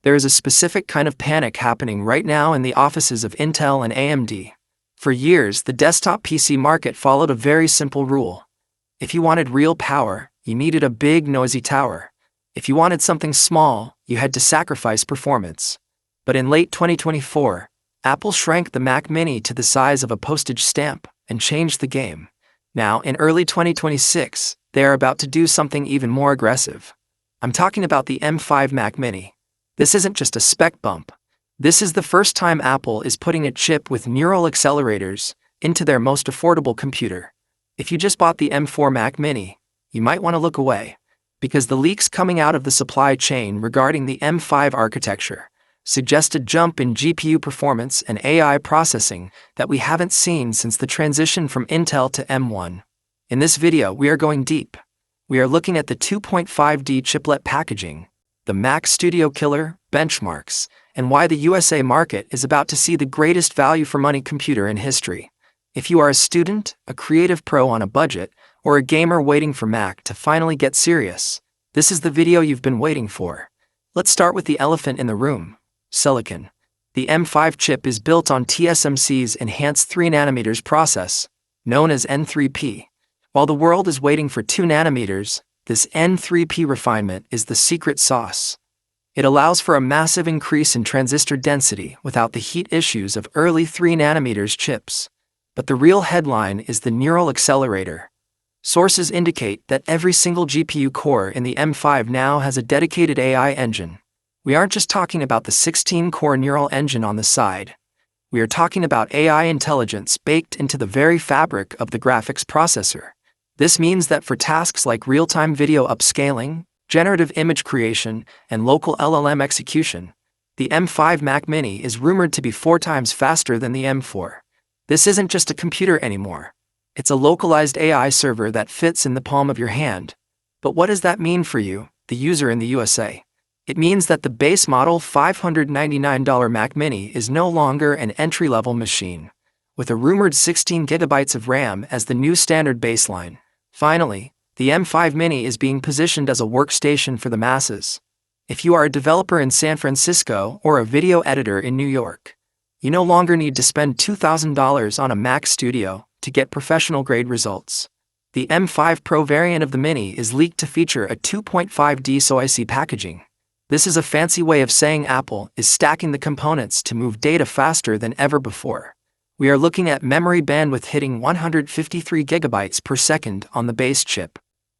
There is a specific kind of panic happening right now in the offices of Intel and AMD. For years, the desktop PC market followed a very simple rule. If you wanted real power, you needed a big, noisy tower. If you wanted something small, you had to sacrifice performance. But in late 2024, Apple shrank the Mac Mini to the size of a postage stamp and changed the game. Now, in early 2026, they are about to do something even more aggressive. I'm talking about the M5 Mac Mini. This isn't just a spec bump. This is the first time Apple is putting a chip with neural accelerators into their most affordable computer. If you just bought the M4 Mac Mini, you might want to look away, because the leaks coming out of the supply chain regarding the M5 architecture suggest a jump in GPU performance and AI processing that we haven't seen since the transition from Intel to M1. In this video, we are going deep. We are looking at the 2.5D chiplet packaging, the Mac Studio killer, benchmarks, and why the USA market is about to see the greatest value for money computer in history. If you are a student, a creative pro on a budget, or a gamer waiting for Mac to finally get serious, this is the video you've been waiting for. Let's start with the elephant in the room: silicon. The M5 chip is built on TSMC's enhanced 3nm process, known as N3P. While the world is waiting for 2 nanometers, this N3P refinement is the secret sauce. It allows for a massive increase in transistor density without the heat issues of early 3nm chips. But the real headline is the neural accelerator. Sources indicate that every single GPU core in the M5 now has a dedicated AI engine. We aren't just talking about the 16-core neural engine on the side. We are talking about AI intelligence baked into the very fabric of the graphics processor. This means that for tasks like real-time video upscaling, generative image creation, and local LLM execution, the M5 Mac Mini is rumored to be 4 times faster than the M4. This isn't just a computer anymore. It's a localized AI server that fits in the palm of your hand. But what does that mean for you, the user in the USA? It means that the base model $599 Mac Mini is no longer an entry-level machine, with a rumored 16 GB of RAM as the new standard baseline. Finally, the M5 Mini is being positioned as a workstation for the masses. If you are a developer in San Francisco or a video editor in New York, you no longer need to spend $2,000 on a Mac Studio to get professional-grade results. The M5 Pro variant of the Mini is leaked to feature a 2.5D SoIC packaging. This is a fancy way of saying Apple is stacking the components to move data faster than ever before. We are looking at memory bandwidth hitting 153 GB per second on the base chip.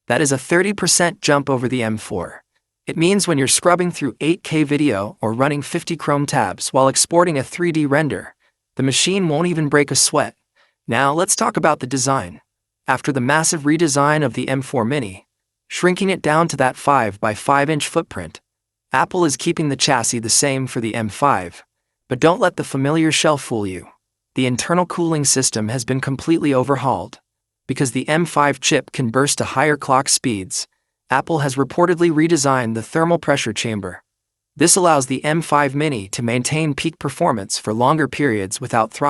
That is a 30% jump over the M4. It means when you're scrubbing through 8K video or running 50 Chrome tabs while exporting a 3D render, the machine won't even break a sweat. Now let's talk about the design. After the massive redesign of the M4 Mini, shrinking it down to that 5 by 5 inch footprint, Apple is keeping the chassis the same for the M5. But don't let the familiar shell fool you. The internal cooling system has been completely overhauled. Because the M5 chip can burst to higher clock speeds, Apple has reportedly redesigned the thermal pressure chamber. This allows the M5 Mini to maintain peak performance for longer periods without throttling.